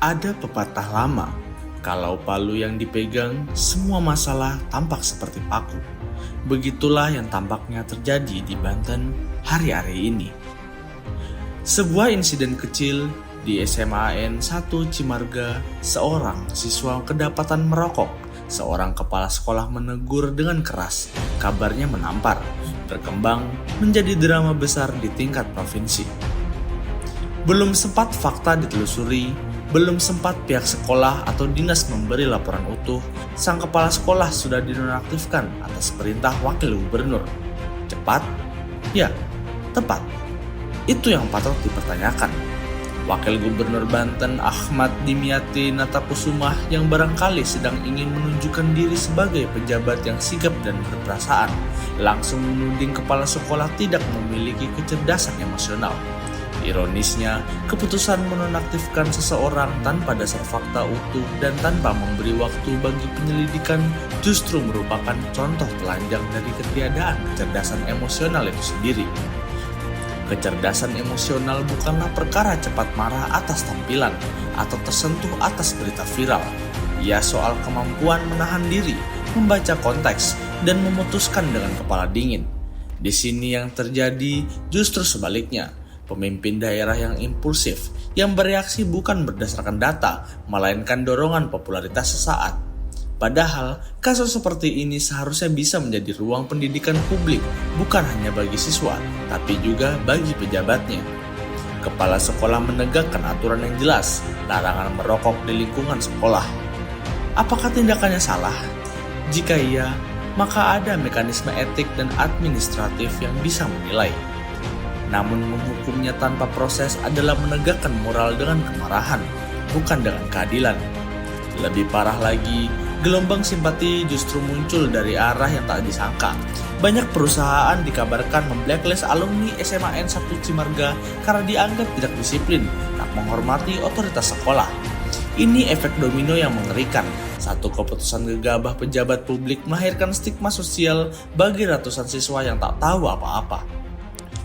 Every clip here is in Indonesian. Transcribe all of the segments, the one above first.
Ada pepatah lama, kalau palu yang dipegang, semua masalah tampak seperti paku. Begitulah yang tampaknya terjadi di Banten hari-hari ini. Sebuah insiden kecil di SMAN 1 Cimarga, seorang siswa kedapatan merokok. Seorang kepala sekolah menegur dengan keras, kabarnya menampar, berkembang menjadi drama besar di tingkat provinsi. Belum sempat fakta ditelusuri, belum sempat pihak sekolah atau dinas memberi laporan utuh, sang kepala sekolah sudah dinonaktifkan atas perintah wakil gubernur. Cepat? Ya, tepat. Itu yang patut dipertanyakan. Wakil Gubernur Banten Ahmad Dimyati Natakusumah yang barangkali sedang ingin menunjukkan diri sebagai pejabat yang sigap dan berperasaan, langsung menuding kepala sekolah tidak memiliki kecerdasan emosional. Ironisnya, keputusan menonaktifkan seseorang tanpa dasar fakta utuh dan tanpa memberi waktu bagi penyelidikan justru merupakan contoh telanjang dari ketiadaan kecerdasan emosional itu sendiri. Kecerdasan emosional bukanlah perkara cepat marah atas tampilan atau tersentuh atas berita viral. Ia soal kemampuan menahan diri, membaca konteks, dan memutuskan dengan kepala dingin. Di sini yang terjadi justru sebaliknya. Pemimpin daerah yang impulsif, yang bereaksi bukan berdasarkan data, melainkan dorongan popularitas sesaat. Padahal, kasus seperti ini seharusnya bisa menjadi ruang pendidikan publik, bukan hanya bagi siswa, tapi juga bagi pejabatnya. Kepala sekolah menegakkan aturan yang jelas, larangan merokok di lingkungan sekolah. Apakah tindakannya salah? Jika iya, maka ada mekanisme etik dan administratif yang bisa menilai. Namun menghukumnya tanpa proses adalah menegakkan moral dengan kemarahan, bukan dengan keadilan. Lebih parah lagi, gelombang simpati justru muncul dari arah yang tak disangka. Banyak perusahaan dikabarkan memblacklist alumni SMAN 1 Cimarga karena dianggap tidak disiplin, tak menghormati otoritas sekolah. Ini efek domino yang mengerikan. Satu keputusan gegabah pejabat publik melahirkan stigma sosial bagi ratusan siswa yang tak tahu apa-apa.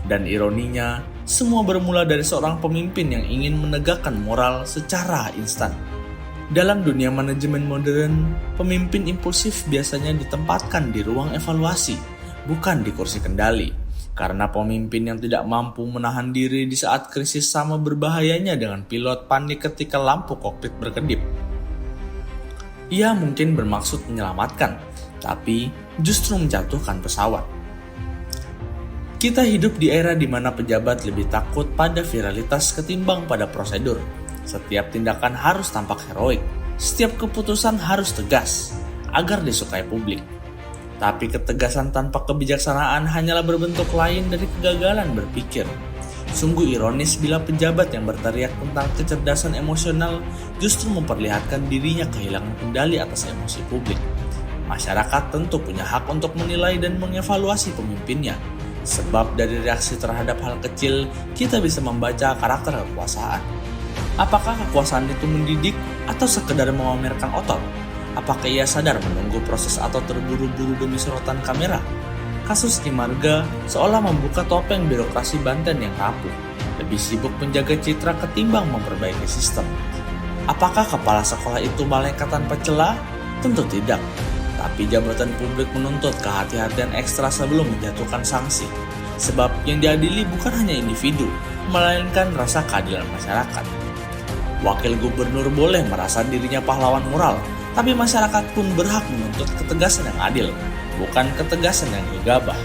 Dan ironinya, semua bermula dari seorang pemimpin yang ingin menegakkan moral secara instan. Dalam dunia manajemen modern, pemimpin impulsif biasanya ditempatkan di ruang evaluasi, bukan di kursi kendali. Karena pemimpin yang tidak mampu menahan diri di saat krisis sama berbahayanya dengan pilot panik ketika lampu kokpit berkedip. Ia mungkin bermaksud menyelamatkan, tapi justru menjatuhkan pesawat. Kita hidup di era di mana pejabat lebih takut pada viralitas ketimbang pada prosedur. Setiap tindakan harus tampak heroik, setiap keputusan harus tegas, agar disukai publik. Tapi ketegasan tanpa kebijaksanaan hanyalah berbentuk lain dari kegagalan berpikir. Sungguh ironis bila pejabat yang berteriak tentang kecerdasan emosional justru memperlihatkan dirinya kehilangan kendali atas emosi publik. Masyarakat tentu punya hak untuk menilai dan mengevaluasi pemimpinnya. Sebab dari reaksi terhadap hal kecil, kita bisa membaca karakter kekuasaan. Apakah kekuasaan itu mendidik atau sekedar memamerkan otot? Apakah ia sadar menunggu proses atau terburu-buru demi sorotan kamera? Kasus Cimarga seolah membuka topeng birokrasi Banten yang rapuh, lebih sibuk menjaga citra ketimbang memperbaiki sistem. Apakah kepala sekolah itu malaikat tanpa celah? Tentu tidak. Tapi jabatan publik menuntut kehati-hatian ekstra sebelum menjatuhkan sanksi. Sebab yang diadili bukan hanya individu, melainkan rasa keadilan masyarakat. Wakil gubernur boleh merasa dirinya pahlawan moral, tapi masyarakat pun berhak menuntut ketegasan yang adil, bukan ketegasan yang gegabah.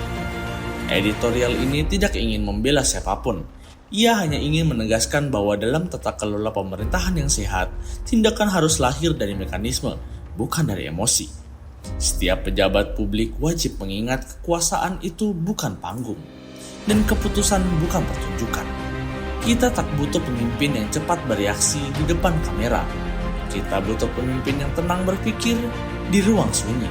Editorial ini tidak ingin membela siapapun. Ia hanya ingin menegaskan bahwa dalam tata kelola pemerintahan yang sehat, tindakan harus lahir dari mekanisme, bukan dari emosi. Setiap pejabat publik wajib mengingat kekuasaan itu bukan panggung, dan keputusan bukan pertunjukan. Kita tak butuh pemimpin yang cepat bereaksi di depan kamera. Kita butuh pemimpin yang tenang berpikir di ruang sunyi.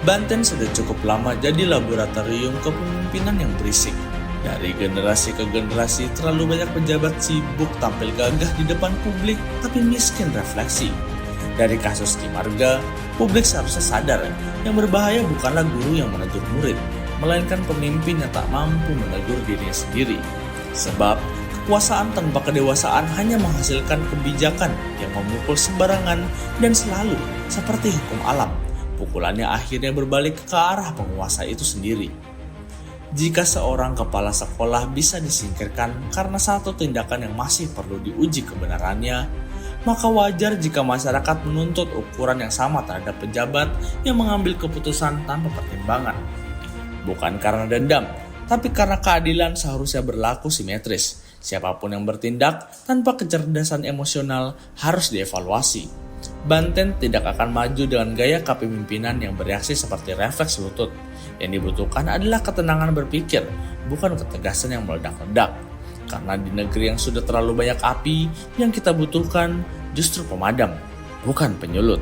Banten sudah cukup lama jadi laboratorium kepemimpinan yang berisik. Dari generasi ke generasi terlalu banyak pejabat sibuk tampil gagah di depan publik tapi miskin refleksi. Dari kasus Cimarga, publik seharusnya sadar yang berbahaya bukanlah guru yang menegur murid, melainkan pemimpin yang tak mampu menegur dirinya sendiri. Sebab Kekuasaan tanpa kedewasaan hanya menghasilkan kebijakan yang memukul sembarangan dan selalu seperti hukum alam. Pukulannya akhirnya berbalik ke arah penguasa itu sendiri. Jika seorang kepala sekolah bisa disingkirkan karena satu tindakan yang masih perlu diuji kebenarannya, maka wajar jika masyarakat menuntut ukuran yang sama terhadap pejabat yang mengambil keputusan tanpa pertimbangan. Bukan karena dendam, tapi karena keadilan seharusnya berlaku simetris. Siapapun yang bertindak tanpa kecerdasan emosional harus dievaluasi. Banten tidak akan maju dengan gaya kepemimpinan yang bereaksi seperti refleks lutut. Yang dibutuhkan adalah ketenangan berpikir, bukan ketegasan yang meledak-ledak. Karena di negeri yang sudah terlalu banyak api, yang kita butuhkan justru pemadam, bukan penyulut.